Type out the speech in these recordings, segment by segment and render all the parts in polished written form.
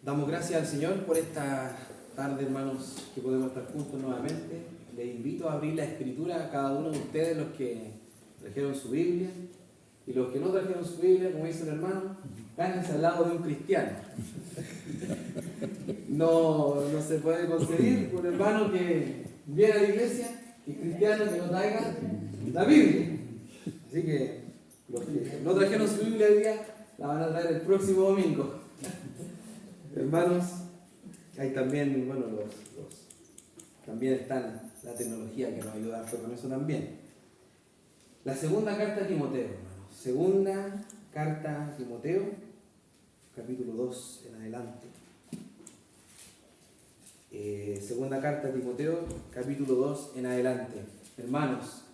Damos gracias al Señor por esta tarde, hermanos, que podemos estar juntos nuevamente. Les invito a abrir la Escritura a cada uno de ustedes, los que trajeron su Biblia, y los que no trajeron su Biblia, como dice el hermano, háganse al lado de un cristiano. No se puede conseguir un hermano que viene a la iglesia y cristiano que no traiga la Biblia. Así que los que no trajeron su Biblia hoy día, la van a traer el próximo domingo. Hermanos, hay también, bueno, también está la tecnología que nos ayuda con eso también. La segunda carta a Timoteo, hermanos. Segunda carta a Timoteo, capítulo 2 en adelante. Segunda carta a Timoteo, capítulo 2 en adelante. Hermanos,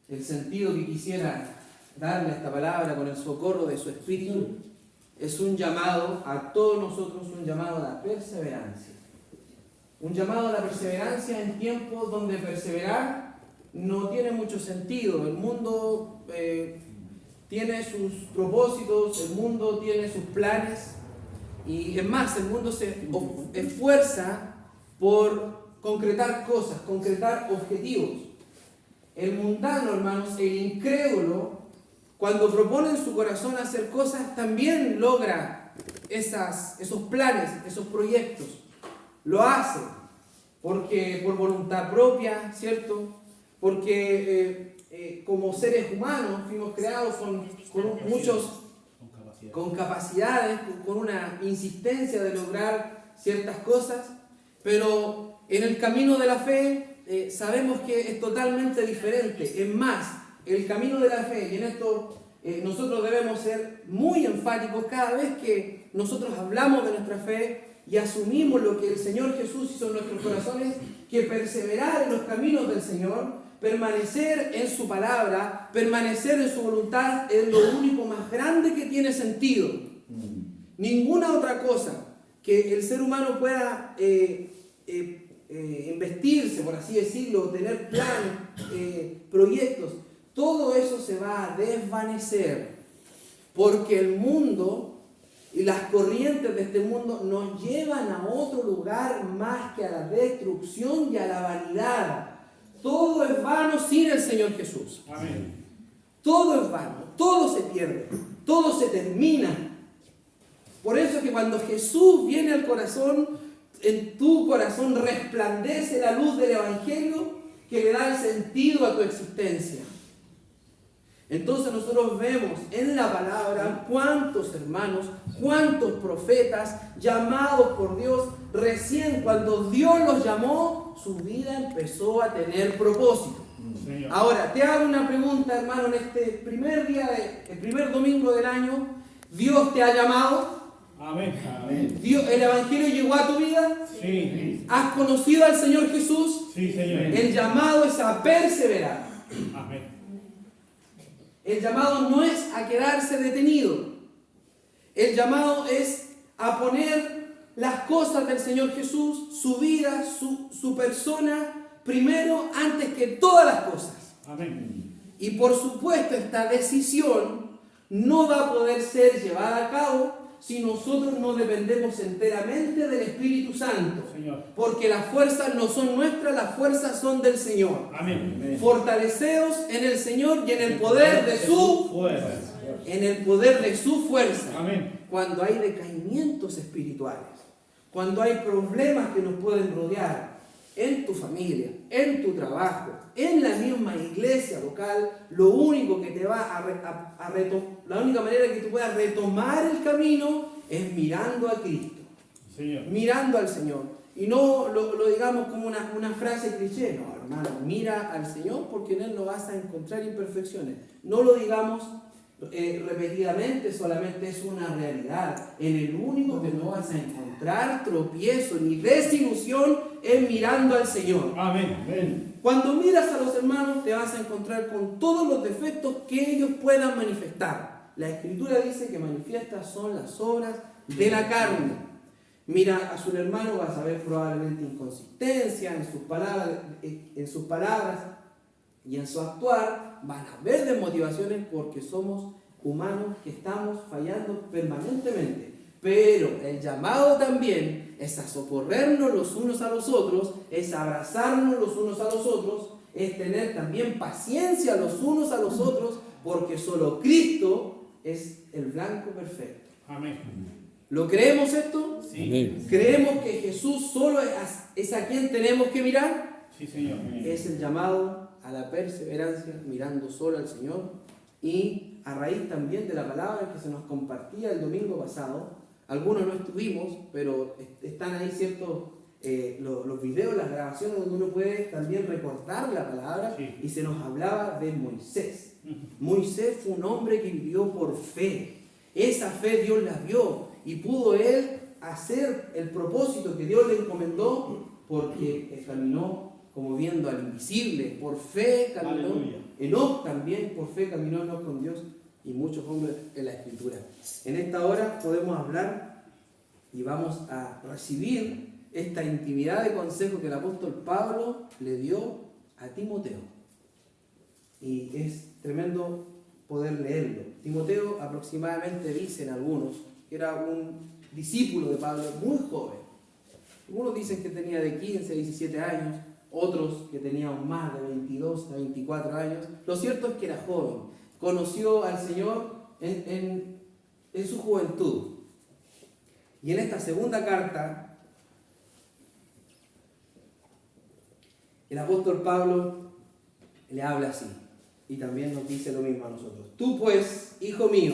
el sentido que quisiera darle a esta palabra con el socorro de su Espíritu es un llamado a todos nosotros, un llamado a la perseverancia. Un llamado a la perseverancia en tiempos donde perseverar no tiene mucho sentido. El mundo tiene sus propósitos, el mundo tiene sus planes, y es más, el mundo se esfuerza por concretar cosas, concretar objetivos. El mundano, hermanos, el incrédulo, cuando propone en su corazón hacer cosas, también logra esos planes, esos proyectos. Lo hace porque por voluntad propia, ¿cierto? Porque como seres humanos fuimos creados con capacidades, con una insistencia de lograr ciertas cosas, pero en el camino de la fe sabemos que es totalmente diferente. Es más, el camino de la fe, y en esto nosotros debemos ser muy enfáticos cada vez que nosotros hablamos de nuestra fe y asumimos lo que el Señor Jesús hizo en nuestros corazones, que perseverar en los caminos del Señor, permanecer en su palabra, permanecer en su voluntad, es lo único más grande que tiene sentido. Ninguna otra cosa que el ser humano pueda investirse, por así decirlo, tener planes, proyectos, todo eso se va a desvanecer, porque el mundo y las corrientes de este mundo nos llevan a otro lugar más que a la destrucción y a la vanidad. Todo es vano sin el Señor Jesús. Amén. Todo es vano, todo se pierde, todo se termina. Por eso es que cuando Jesús viene al corazón, en tu corazón resplandece la luz del Evangelio que le da el sentido a tu existencia. Entonces nosotros vemos en la palabra cuántos hermanos, cuántos profetas llamados por Dios, recién cuando Dios los llamó, su vida empezó a tener propósito. Señor. Ahora, te hago una pregunta, hermano, en este primer día, el primer domingo del año, ¿Dios te ha llamado? Amén. Amén. ¿El Evangelio llegó a tu vida? Sí. ¿Has conocido al Señor Jesús? Sí, Señor. El llamado es a perseverar. Amén. El llamado no es a quedarse detenido. El llamado es a poner las cosas del Señor Jesús, su vida, su persona, primero antes que todas las cosas. Amén. Y por supuesto esta decisión no va a poder ser llevada a cabo si nosotros no dependemos enteramente del Espíritu Santo. Señor. Porque las fuerzas no son nuestras, las fuerzas son del Señor. Amén. Fortaleceos en el Señor y en el poder de su fuerza. En el poder de su fuerza. Amén. Cuando hay decaimientos espirituales, cuando hay problemas que nos pueden rodear en tu familia, en tu trabajo, en la misma iglesia local, lo único que te va la única manera que tú puedas retomar el camino es mirando a Cristo. Señor. Mirando al Señor. Y no lo digamos como una frase cliché. No, hermano, mira al Señor porque en Él no vas a encontrar imperfecciones. No lo digamos repetidamente, solamente es una realidad. En el único que no vas a encontrar tropiezo ni desilusión es mirando al Señor. Amén. Amén. Cuando miras a los hermanos te vas a encontrar con todos los defectos que ellos puedan manifestar. La Escritura dice que manifiestas son las obras de la carne. Mira a su hermano, vas a ver probablemente inconsistencia en sus palabras y en su actuar. Van a haber desmotivaciones porque somos humanos que estamos fallando permanentemente. Pero el llamado también es a socorrernos los unos a los otros, es abrazarnos los unos a los otros, es tener también paciencia los unos a los otros, porque solo Cristo es el blanco perfecto. Amén. ¿Lo creemos esto? Sí. ¿Creemos que Jesús solo es a quien tenemos que mirar? Sí, Señor. Es el llamado a la perseverancia, mirando solo al Señor. Y a raíz también de la palabra que se nos compartía el domingo pasado, algunos no estuvimos, pero están ahí ciertos los videos, las grabaciones donde uno puede también recordar la palabra, Sí. y se nos hablaba de Moisés. Moisés fue un hombre que vivió por fe. Esa fe Dios la vio y pudo él hacer el propósito que Dios le encomendó porque caminó como viendo al invisible. Por fe caminó. Aleluya. Enoc también por fe caminó Enoc con Dios, y muchos hombres en la Escritura. En esta hora podemos hablar y vamos a recibir esta intimidad de consejo que el apóstol Pablo le dio a Timoteo. Y es tremendo poder leerlo. Timoteo aproximadamente dicen algunos que era un discípulo de Pablo muy joven. Algunos dicen que tenía de 15 a 17 años, otros que tenía más de 22 a 24 años. Lo cierto es que era joven. Conoció al Señor en su juventud. Y en esta segunda carta, el apóstol Pablo le habla así, y también nos dice lo mismo a nosotros. Tú pues, hijo mío,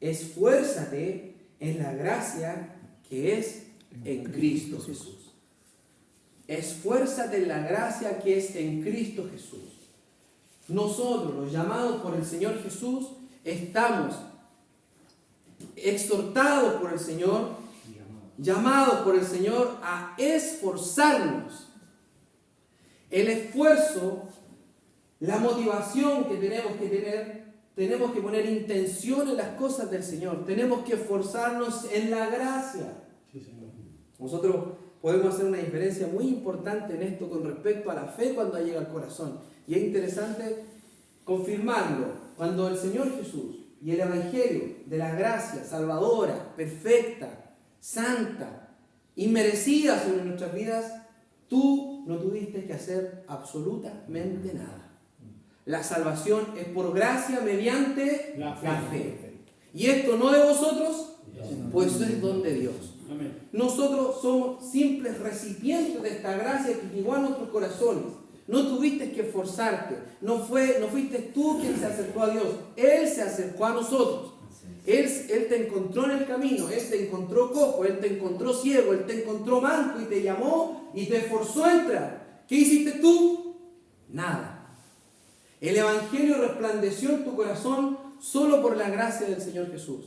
esfuérzate en la gracia que es en Cristo Jesús. Esfuérzate en la gracia que es en Cristo Jesús. Nosotros, los llamados por el Señor Jesús, estamos exhortados por el Señor, llamados por el Señor a esforzarnos. El esfuerzo, la motivación que tenemos que tener, tenemos que poner intención en las cosas del Señor. Tenemos que esforzarnos en la gracia. Sí, Señor. Nosotros podemos hacer una diferencia muy importante en esto con respecto a la fe cuando llega al corazón. Y es interesante confirmarlo. Cuando el Señor Jesús y el Evangelio de la gracia salvadora, perfecta, santa, inmerecida sobre nuestras vidas, tú no tuviste que hacer absolutamente nada. La salvación es por gracia mediante la fe. ¿Y esto no de vosotros? Pues es don de Dios. Amén. Nosotros somos simples recipientes de esta gracia que llegó a nuestros corazones. No tuviste que esforzarte. No fuiste tú quien se acercó a Dios. Él se acercó a nosotros. Él te encontró en el camino. Él te encontró cojo. Él te encontró ciego. Él te encontró manco y te llamó y te forzó a entrar. ¿Qué hiciste tú? Nada. El Evangelio resplandeció en tu corazón solo por la gracia del Señor Jesús.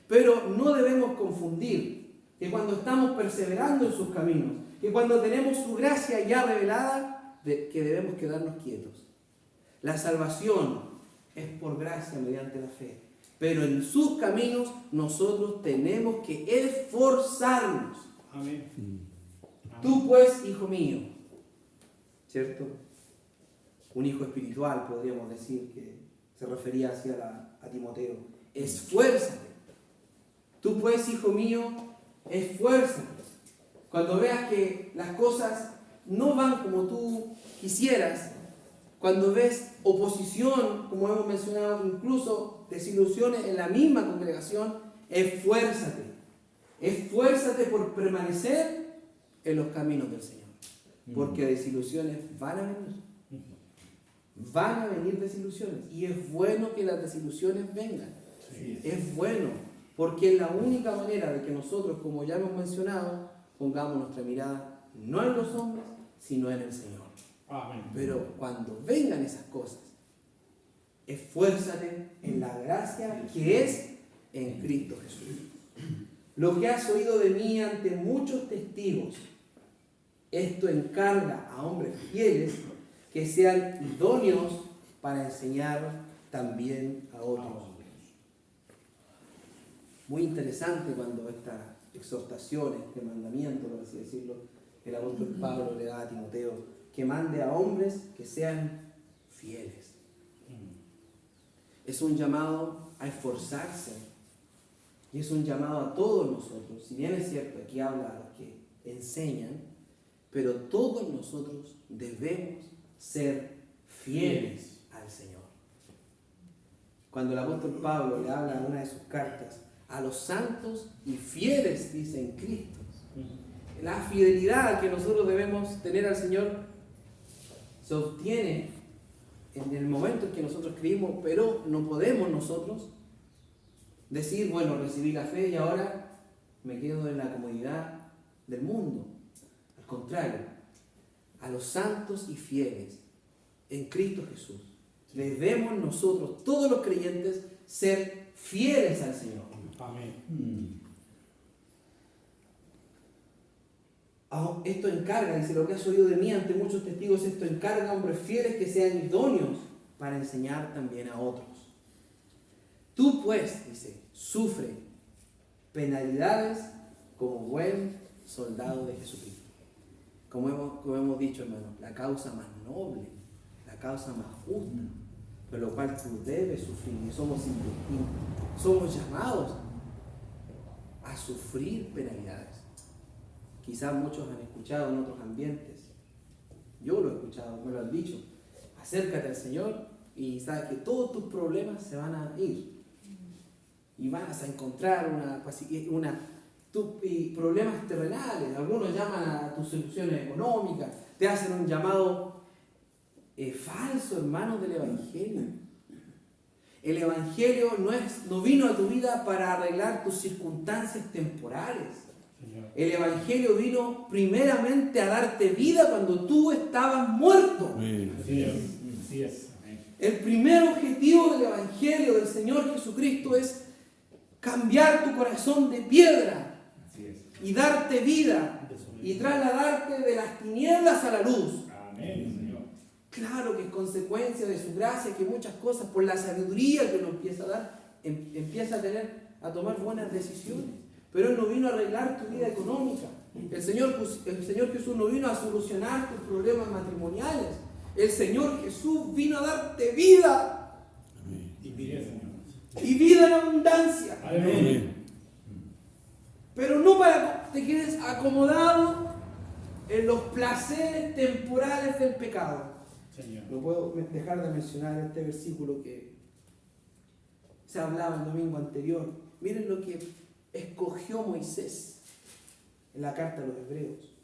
Pero no debemos confundir que cuando estamos perseverando en sus caminos, que cuando tenemos su gracia ya revelada, que debemos quedarnos quietos. La salvación es por gracia mediante la fe, pero en sus caminos nosotros tenemos que esforzarnos. Amén. Tú pues, hijo mío, ¿cierto? Un hijo espiritual, podríamos decir, que se refería así a Timoteo. Esfuérzate. Tú pues, hijo mío, esfuérzate. Cuando veas que las cosas no van como tú quisieras, cuando ves oposición, como hemos mencionado, incluso desilusiones en la misma congregación, esfuérzate. Esfuérzate por permanecer en los caminos del Señor. Porque desilusiones van a venir. Van a venir desilusiones. Y es bueno que las desilusiones vengan. Sí. Es bueno, porque es la única manera de que nosotros, como ya hemos mencionado, pongamos nuestra mirada no en los hombres, sino en el Señor. Amén. Pero cuando vengan esas cosas, esfuérzate en la gracia que es en Cristo Jesús. Lo que has oído de mí ante muchos testigos, esto encarga a hombres fieles que sean idóneos para enseñar también a otros. Muy interesante cuando estas exhortaciones, este mandamiento, por así decirlo, el apóstol Pablo le da a Timoteo, que mande a hombres que sean fieles. Es un llamado a esforzarse. Y es un llamado a todos nosotros. Si bien es cierto, aquí habla a los que enseñan, pero todos nosotros debemos ser fieles al Señor. Cuando el apóstol Pablo le habla en una de sus cartas a los santos y fieles, dice, en Cristo, la fidelidad que nosotros debemos tener al Señor se obtiene en el momento en que nosotros creímos, pero no podemos nosotros decir, bueno, recibí la fe y ahora me quedo en la comodidad del mundo. Al contrario, a los santos y fieles en Cristo Jesús debemos nosotros, todos los creyentes, ser fieles al Señor. Amén. Esto encarga, dice, lo que has oído de mí ante muchos testigos, esto encarga a hombres fieles que sean idóneos para enseñar también a otros. Tú pues, dice, sufre penalidades como buen soldado de Jesucristo. Como hemos dicho, hermano, la causa más noble, la causa más justa, por lo cual tú debes sufrir, y somos llamados a sufrir penalidades. Quizás muchos han escuchado en otros ambientes, yo lo he escuchado, me lo han dicho, acércate al Señor y sabes que todos tus problemas se van a ir y vas a encontrar problemas terrenales. Algunos llaman a tus soluciones económicas, te hacen un llamado falso, hermanos, del Evangelio. El Evangelio no vino a tu vida para arreglar tus circunstancias temporales. El Evangelio vino primeramente a darte vida cuando tú estabas muerto. Así es. El primer objetivo del Evangelio del Señor Jesucristo es cambiar tu corazón de piedra y darte vida y trasladarte de las tinieblas a la luz. Amén, Señor. Claro que es consecuencia de su gracia que muchas cosas, por la sabiduría que nos empieza a dar, empieza a tomar buenas decisiones. Pero Él no vino a arreglar tu vida económica. El Señor Jesús no vino a solucionar tus problemas matrimoniales. El Señor Jesús vino a darte vida. Y vida, Señor. Y vida en abundancia. Amén. Pero no para que te quedes acomodado en los placeres temporales del pecado. Señor. No puedo dejar de mencionar este versículo que se hablaba el domingo anterior. Miren lo que escogió Moisés en la carta a los Hebreos.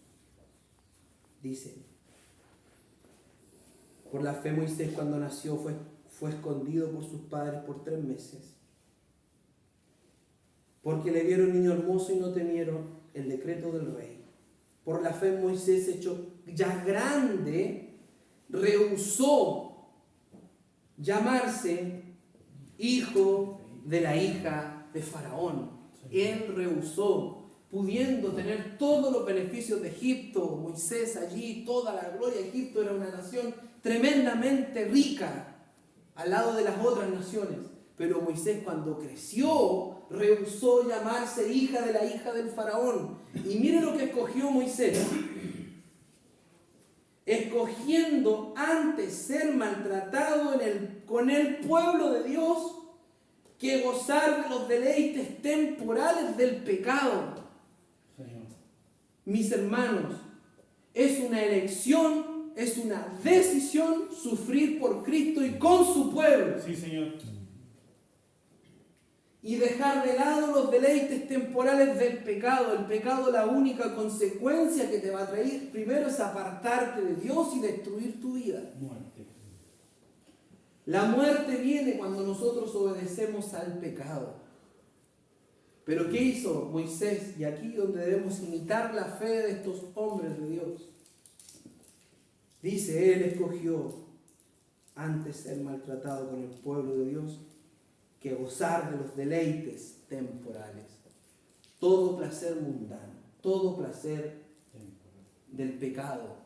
Dice: por la fe Moisés, cuando nació, fue escondido por sus padres por 3 meses, porque le vieron niño hermoso y no temieron el decreto del rey. Por la fe Moisés, hecho ya grande, rehusó llamarse hijo de la hija de Faraón. Él rehusó, pudiendo tener todos los beneficios de Egipto. Moisés allí, toda la gloria de Egipto, era una nación tremendamente rica al lado de las otras naciones. Pero Moisés, cuando creció, rehusó llamarse hija de la hija del Faraón. Y mire lo que escogió Moisés. Escogiendo antes ser maltratado con el pueblo de Dios que gozar de los deleites temporales del pecado. Señor. Mis hermanos, es una elección, es una decisión sufrir por Cristo y con su pueblo. Sí, Señor. Y dejar de lado los deleites temporales del pecado. El pecado, la única consecuencia que te va a traer primero es apartarte de Dios y destruir tu vida. Muerte. La muerte viene cuando nosotros obedecemos al pecado. Pero ¿qué hizo Moisés? Y aquí donde debemos imitar la fe de estos hombres de Dios. Dice, Él escogió antes ser maltratado con el pueblo de Dios que gozar de los deleites temporales. Todo placer mundano, todo placer del pecado.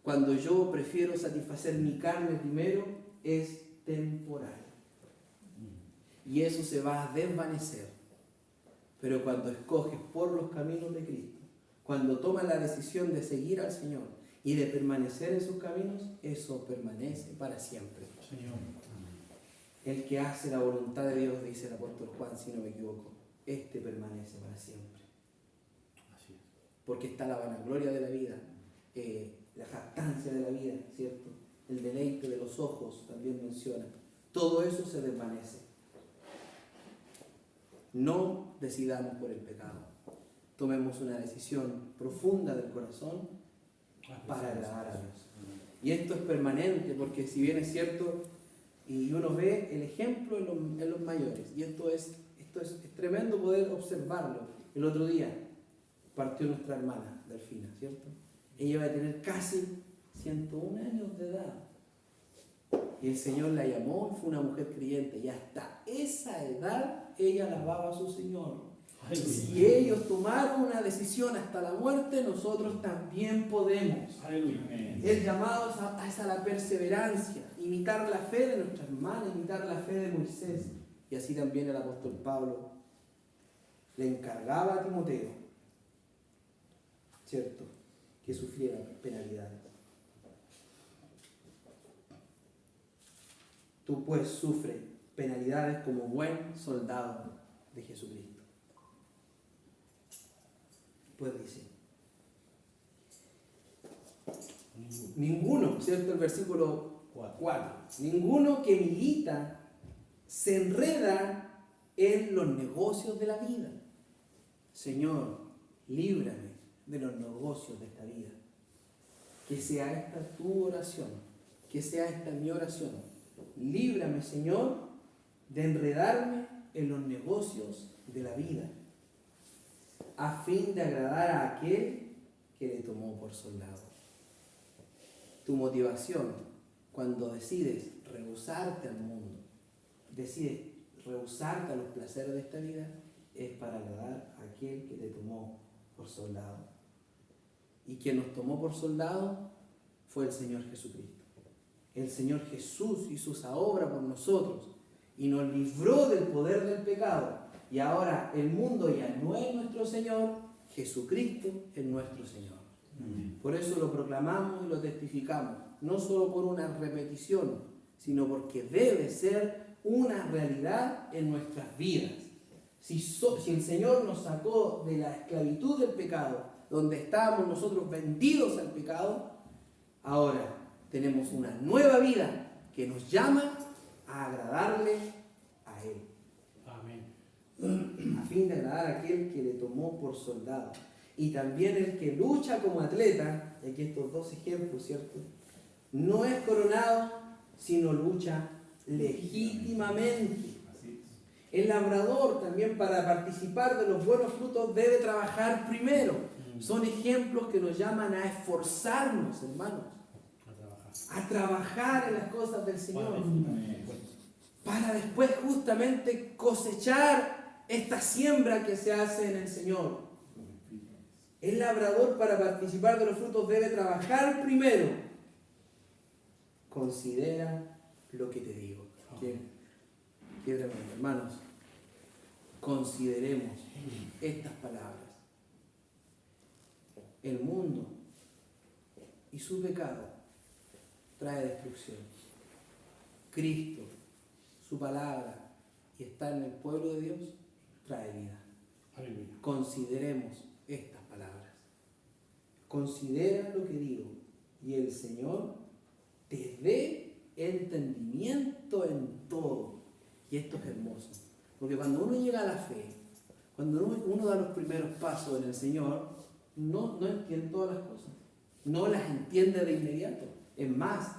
Cuando yo prefiero satisfacer mi carne primero, es temporal. Y eso se va a desvanecer. Pero cuando escoges por los caminos de Cristo, cuando tomas la decisión de seguir al Señor y de permanecer en sus caminos, eso permanece para siempre. Señor. El que hace la voluntad de Dios, dice el apóstol Juan, si no me equivoco, este permanece para siempre. Así es. Porque está la vanagloria de la vida, la jactancia de la vida, ¿cierto? El deleite de los ojos también menciona. Todo eso se desvanece. No decidamos por el pecado. Tomemos una decisión profunda del corazón para agradar a Dios. Y esto es permanente, porque si bien es cierto, y uno ve el ejemplo en los mayores, y esto es tremendo poder observarlo. El otro día partió nuestra hermana, Delfina, ¿cierto? Ella va a tener casi 101 años de edad. Y el Señor la llamó y fue una mujer creyente. Y hasta esa edad ella alababa a su Señor. Si ellos tomaron una decisión hasta la muerte, nosotros también podemos. El llamado es a la perseverancia, imitar la fe de nuestra hermana, imitar la fe de Moisés. Y así también el apóstol Pablo le encargaba a Timoteo, ¿cierto?, que sufriera penalidades. Tú pues sufre penalidades como buen soldado de Jesucristo. Pues dice, ninguno, ¿cierto? El versículo 4. Ninguno que milita se enreda en los negocios de la vida. Señor, líbrame de los negocios de esta vida. Que sea esta tu oración, que sea esta mi oración. Líbrame, Señor, de enredarme en los negocios de la vida, a fin de agradar a aquel que le tomó por soldado. Tu motivación cuando decides rehusarte al mundo, decides rehusarte a los placeres de esta vida, es para agradar a aquel que te tomó por soldado. Y quien nos tomó por soldado fue el Señor Jesucristo. El Señor Jesús hizo esa obra por nosotros y nos libró del poder del pecado. Y ahora el mundo ya no es nuestro Señor, Jesucristo es nuestro Señor. Por eso lo proclamamos y lo testificamos, no solo por una repetición, sino porque debe ser una realidad en nuestras vidas. Si el Señor nos sacó de la esclavitud del pecado, donde estábamos nosotros vendidos al pecado, ahora tenemos una nueva vida que nos llama a agradarle a Él. Amén. A fin de agradar a aquel que le tomó por soldado. Y también el que lucha como atleta, y aquí estos dos ejemplos, ¿cierto? No es coronado, sino lucha legítimamente. El labrador también, para participar de los buenos frutos, debe trabajar primero. Son ejemplos que nos llaman a esforzarnos, hermanos. A trabajar en las cosas del Señor. Para después justamente cosechar esta siembra que se hace en el Señor. El labrador, para participar de los frutos, debe trabajar primero. Considera lo que te digo. Qué tremendo, hermanos. Consideremos estas palabras. El mundo y su pecado trae destrucción. Cristo, su palabra y estar en el pueblo de Dios trae vida. Aleluya. Consideremos estas palabras. Considera lo que digo y el Señor te dé entendimiento en todo. Y esto es hermoso, porque cuando uno llega a la fe, cuando uno da los primeros pasos en el Señor, no entiende todas las cosas, no las entiende de inmediato. Es más,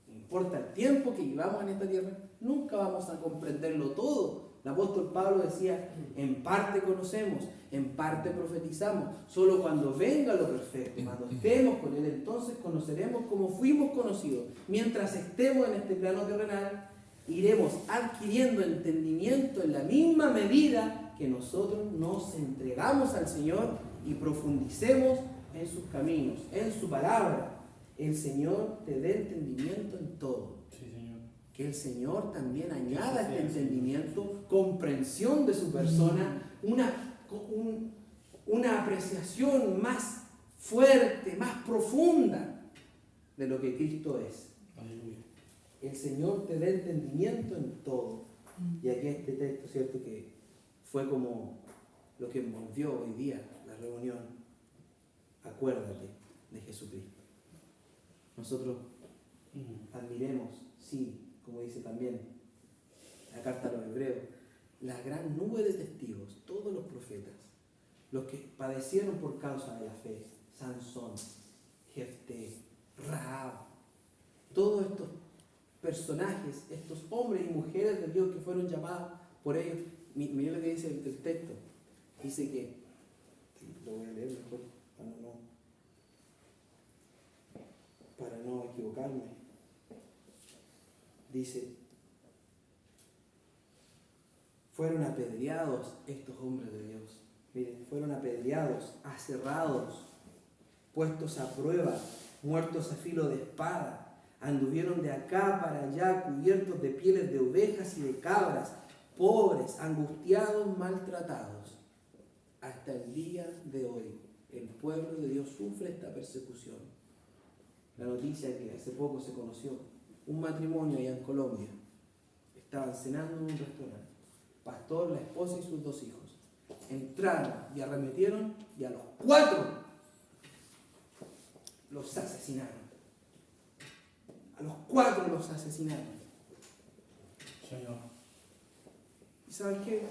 no importa el tiempo que llevamos en esta tierra, nunca vamos a comprenderlo todo. El apóstol Pablo decía, en parte conocemos, en parte profetizamos, solo cuando venga lo perfecto, cuando estemos con Él, entonces conoceremos como fuimos conocidos. Mientras estemos en este plano terrenal, iremos adquiriendo entendimiento en la misma medida que nosotros nos entregamos al Señor y profundicemos en sus caminos, en su palabra. El Señor te dé entendimiento en todo. Sí, Señor. Que el Señor también añada este entendimiento, comprensión de su persona, una apreciación más fuerte, más profunda de lo que Cristo es. Aleluya. El Señor te dé entendimiento en todo. Y aquí este texto, ¿cierto?, que fue como lo que envolvió hoy día la reunión. Acuérdate de Jesucristo. Nosotros admiremos, sí, como dice también la carta a los Hebreos, la gran nube de testigos, todos los profetas, los que padecieron por causa de la fe, Sansón, Jefté, Rahab, todos estos personajes, estos hombres y mujeres de Dios que fueron llamados por ellos. Miren lo que dice el texto. Dice que, lo voy a leer mejor para no equivocarme. Dice, fueron apedreados estos hombres de Dios. Miren, fueron apedreados, aserrados, puestos a prueba, muertos a filo de espada. Anduvieron de acá para allá, cubiertos de pieles de ovejas y de cabras, pobres, angustiados, maltratados. Hasta el día de hoy, el pueblo de Dios sufre esta persecución. La noticia que hace poco se conoció, un matrimonio allá en Colombia, estaban cenando en un restaurante, pastor, la esposa y sus 2 hijos. Entraron y arremetieron y a los 4 los asesinaron. A los 4 los asesinaron. Señor. ¿Y sabes qué?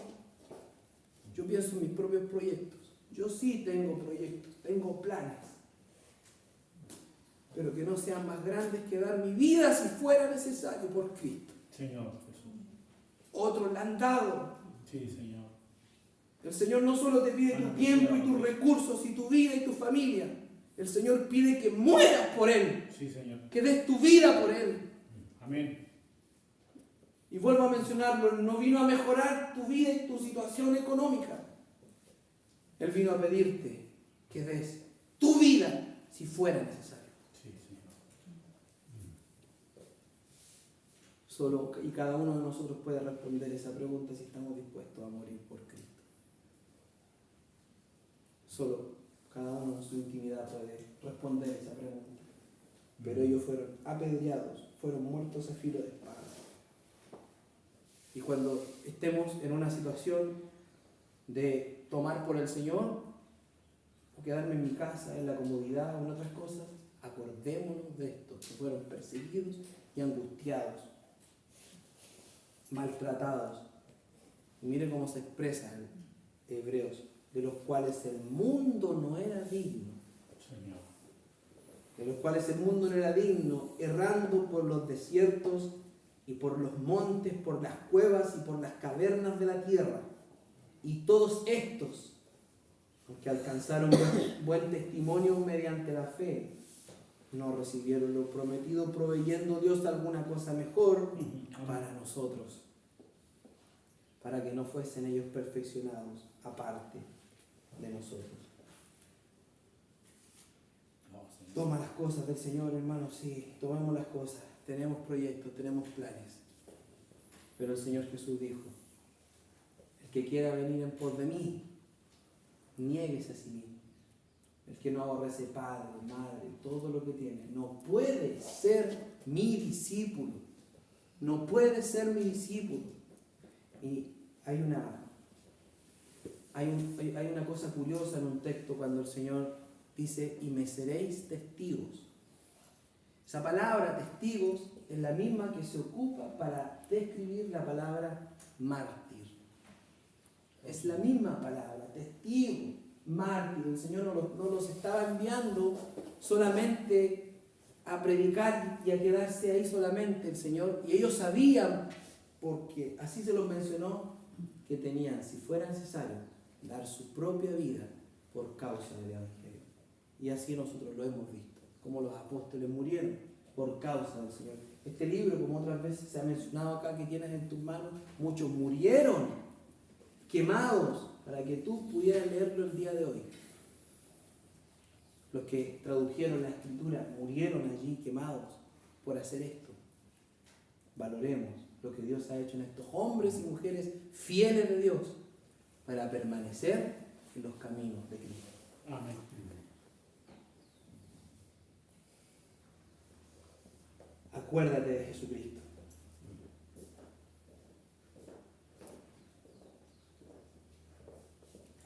Yo pienso en mis propios proyectos. Yo sí tengo proyectos, tengo planes. Pero que no sean más grandes que dar mi vida si fuera necesario por Cristo. Señor Jesús. Otros la han dado. Sí, Señor. El Señor no solo te pide tu tiempo y tus recursos y tu vida y tu familia. El Señor pide que mueras por Él. Sí, Señor. Que des tu vida por Él. Amén. Y vuelvo a mencionarlo, no vino a mejorar tu vida y tu situación económica. Él vino a pedirte que des tu vida si fuera necesario. Sí, Señor. Solo y cada uno de nosotros puede responder esa pregunta si estamos dispuestos a morir por Cristo. Solo cada uno en su intimidad puede responder esa pregunta. Pero ellos fueron apedreados, fueron muertos a filo de espada. Y cuando estemos en una situación de tomar por el Señor, o quedarme en mi casa, en la comodidad o en otras cosas, acordémonos de estos que fueron perseguidos y angustiados, maltratados. Y mire cómo se expresa en Hebreos, de los cuales el mundo no era digno. Señor. De los cuales el mundo no era digno, errando por los desiertos y por los montes, por las cuevas y por las cavernas de la tierra. Y todos estos, que alcanzaron buen testimonio mediante la fe, no recibieron lo prometido, proveyendo Dios alguna cosa mejor para nosotros, para que no fuesen ellos perfeccionados aparte de nosotros. Toma las cosas del Señor, hermano, sí, tomemos las cosas. Tenemos proyectos, tenemos planes. Pero el Señor Jesús dijo, el que quiera venir en pos de mí, niéguese a sí mismo. El que no aborrece padre, madre, todo lo que tiene, no puede ser mi discípulo. No puede ser mi discípulo. Y hay una cosa curiosa en un texto cuando el Señor dice, y me seréis testigos. Esa palabra testigos es la misma que se ocupa para describir la palabra mártir. Es la misma palabra, testigo, mártir. El Señor no los estaba enviando solamente a predicar y a quedarse ahí solamente el Señor. Y ellos sabían, porque así se los mencionó, que tenían, si fuera necesario, dar su propia vida por causa del Evangelio. Y así nosotros lo hemos visto, como los apóstoles murieron por causa del Señor. Este libro, como otras veces se ha mencionado acá que tienes en tus manos, muchos murieron quemados para que tú pudieras leerlo el día de hoy. Los que tradujeron la Escritura murieron allí quemados por hacer esto. Valoremos lo que Dios ha hecho en estos hombres y mujeres fieles de Dios para permanecer en los caminos de Cristo. Amén. Acuérdate de Jesucristo.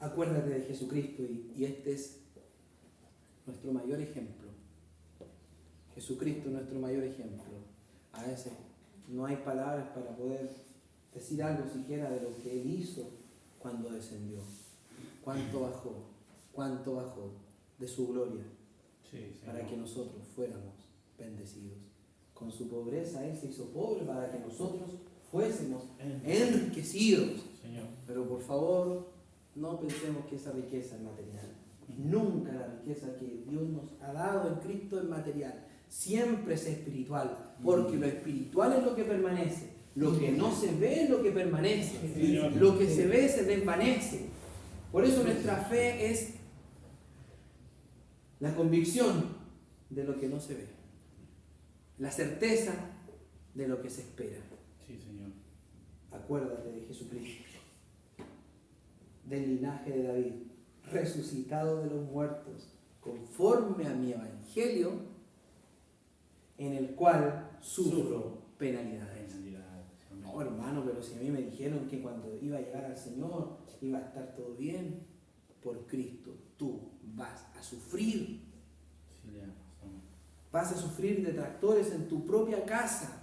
Acuérdate de Jesucristo y este es nuestro mayor ejemplo. Jesucristo es nuestro mayor ejemplo. A veces no hay palabras para poder decir algo siquiera de lo que Él hizo cuando descendió. Cuánto bajó de su gloria para que nosotros fuéramos bendecidos. Con su pobreza Él se hizo pobre para que nosotros fuésemos enriquecidos. Señor. Pero por favor, no pensemos que esa riqueza es material. Nunca la riqueza que Dios nos ha dado en Cristo es material. Siempre es espiritual, porque lo espiritual es lo que permanece. Lo que no se ve es lo que permanece. Lo que se ve se desvanece. Por eso nuestra fe es la convicción de lo que no se ve. La certeza de lo que se espera. Sí, Señor. Acuérdate de Jesucristo, del linaje de David, resucitado de los muertos, conforme a mi evangelio, en el cual sufro penalidades. No, hermano, pero si a mí me dijeron que cuando iba a llegar al Señor iba a estar todo bien, por Cristo tú vas a sufrir. Vas a sufrir detractores en tu propia casa.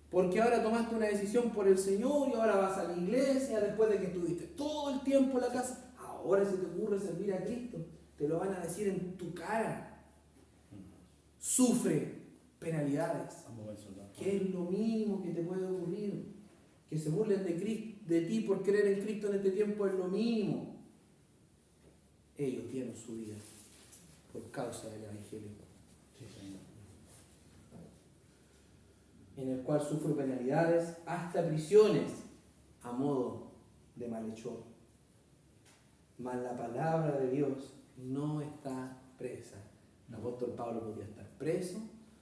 Porque ahora tomaste una decisión por el Señor y ahora vas a la iglesia después de que estuviste todo el tiempo en la casa. Ahora se te ocurre servir a Cristo. Te lo van a decir en tu cara. Sufre penalidades. ¿Qué es lo mínimo que te puede ocurrir? Que se burlen de ti por creer en Cristo en este tiempo es lo mínimo. Ellos tienen su vida por causa del Evangelio. Sí, Señor. En el cual sufro penalidades hasta prisiones a modo de malhechor. Mas la palabra de Dios no está presa. El apóstol Pablo podía estar preso,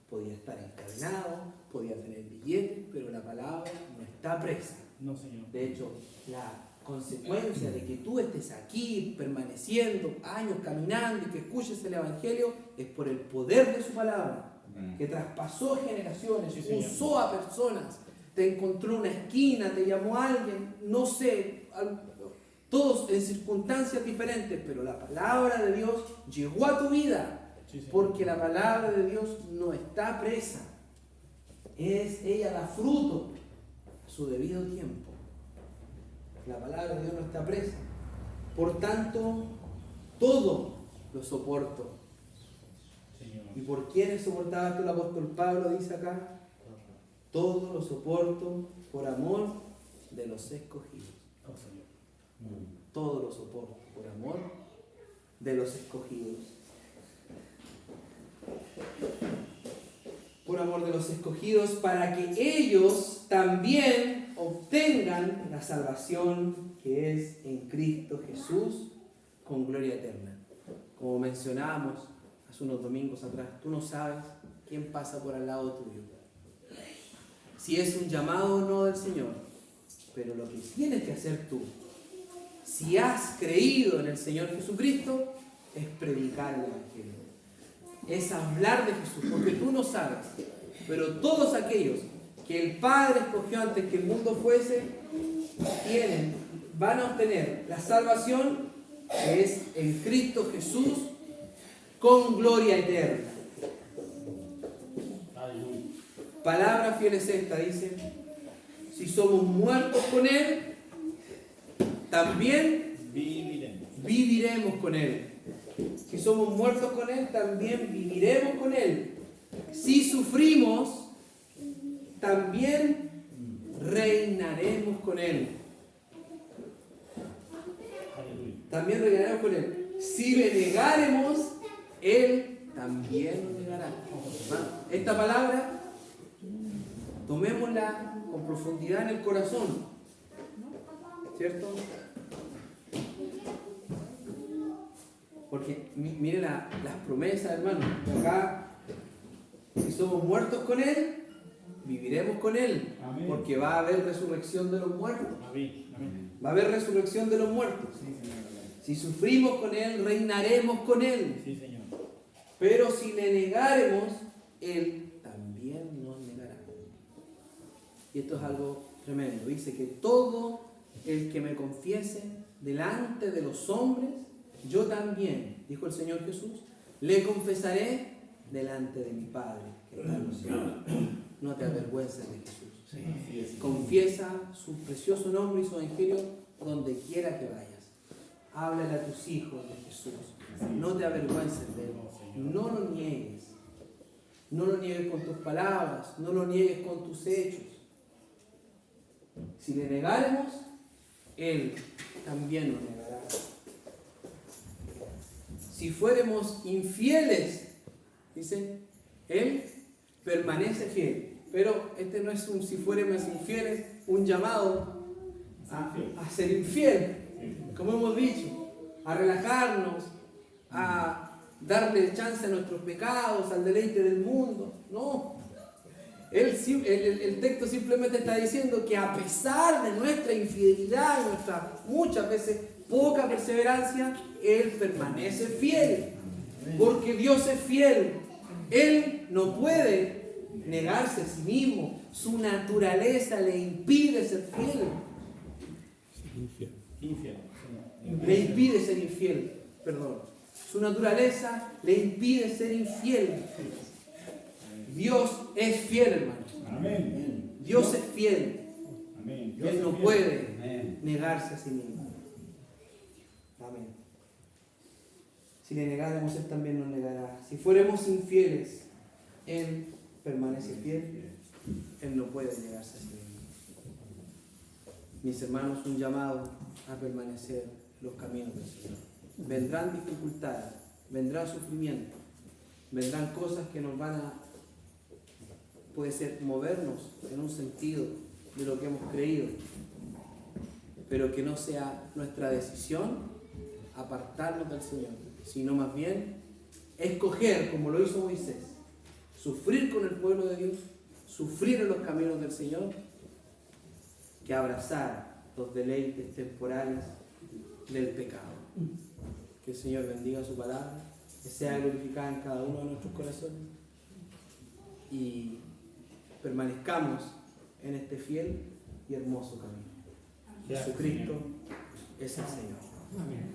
podía estar encadenado, podía tener billetes, pero la palabra no está presa. No, Señor. De hecho, la consecuencia de que tú estés aquí permaneciendo años caminando y que escuches el Evangelio es por el poder de su palabra, que traspasó generaciones, Sí, Señor. usó a personas, te encontró en una esquina, te llamó a alguien, no sé, todos en circunstancias diferentes, pero la palabra de Dios llegó a tu vida. Sí, Señor. Porque la palabra de Dios no está presa. Ella da fruto a su debido tiempo. La palabra de Dios no está presa. Por tanto, todo lo soporto. Señor. ¿Y por quiénes soportaba esto el apóstol Pablo? Dice acá. Todo lo soporto por amor de los escogidos. Oh, Señor. Todo lo soporto por amor de los escogidos. Por amor de los escogidos, para que ellos también obtengan la salvación que es en Cristo Jesús con gloria eterna. Como mencionábamos hace unos domingos atrás, tú no sabes quién pasa por al lado tuyo, si es un llamado o no del Señor, pero lo que tienes que hacer tú, si has creído en el Señor Jesucristo, es predicar el Evangelio. Es hablar de Jesús, porque tú no sabes, pero todos aquellos que el Padre escogió antes que el mundo fuese, van a obtener la salvación que es en Cristo Jesús con gloria eterna. Aleluya. Palabra fiel es esta, dice, si somos muertos con Él, también viviremos con Él. Si somos muertos con Él, también viviremos con Él. Si sufrimos, también reinaremos con Él. También reinaremos con Él. Si le negaremos, Él también nos negará. Esta palabra, tomémosla con profundidad en el corazón. ¿Cierto? Porque miren las promesas, hermano. Acá, si somos muertos con Él, viviremos con Él. Amén. Porque va a haber resurrección de los muertos. Amén. Amén. Va a haber resurrección de los muertos. Si sufrimos con Él, reinaremos con Él. Sí, Señor. Pero si le negaremos, Él también nos negará. Y esto es algo tremendo. Dice que todo el que me confiese delante de los hombres, yo también, dijo el Señor Jesús, le confesaré delante de mi Padre que está en los cielos. No te avergüences de Jesús. Confiesa su precioso nombre y su evangelio donde quiera que vayas. Háblale a tus hijos de Jesús. No te avergüences de Él. No lo niegues. No lo niegues con tus palabras. No lo niegues con tus hechos. Si le negáremos, Él también nos negará. Si fuéramos infieles, dice, Él permanece fiel. Pero este no es un si fuéramos infieles, un llamado a ser infiel, como hemos dicho, a relajarnos, a darle chance a nuestros pecados, al deleite del mundo. No. El texto simplemente está diciendo que a pesar de nuestra infidelidad, nuestra muchas veces poca perseverancia, Él permanece fiel. Porque Dios es fiel. Él no puede negarse a sí mismo. Su naturaleza le impide ser fiel. Le impide ser infiel. Perdón. Su naturaleza le impide ser infiel. Dios es fiel, hermano. Amén. Dios es fiel. Amén. Él no puede negarse a sí mismo. Amén. Si le negáramos, Él también nos negará. Si fuéramos infieles, Él permanece fiel. Él no puede negarse a sí mismo. Mis hermanos, un llamado a permanecer en los caminos del Señor. Vendrán dificultades, vendrá sufrimiento, vendrán cosas que nos van a, puede ser, movernos en un sentido de lo que hemos creído, pero que no sea nuestra decisión apartarnos del Señor, sino más bien escoger, como lo hizo Moisés, sufrir con el pueblo de Dios, sufrir en los caminos del Señor, que abrazar los deleites temporales del pecado. Que el Señor bendiga su palabra, que sea glorificada en cada uno de nuestros corazones y permanezcamos en este fiel y hermoso camino. Jesucristo es el Señor. Amén.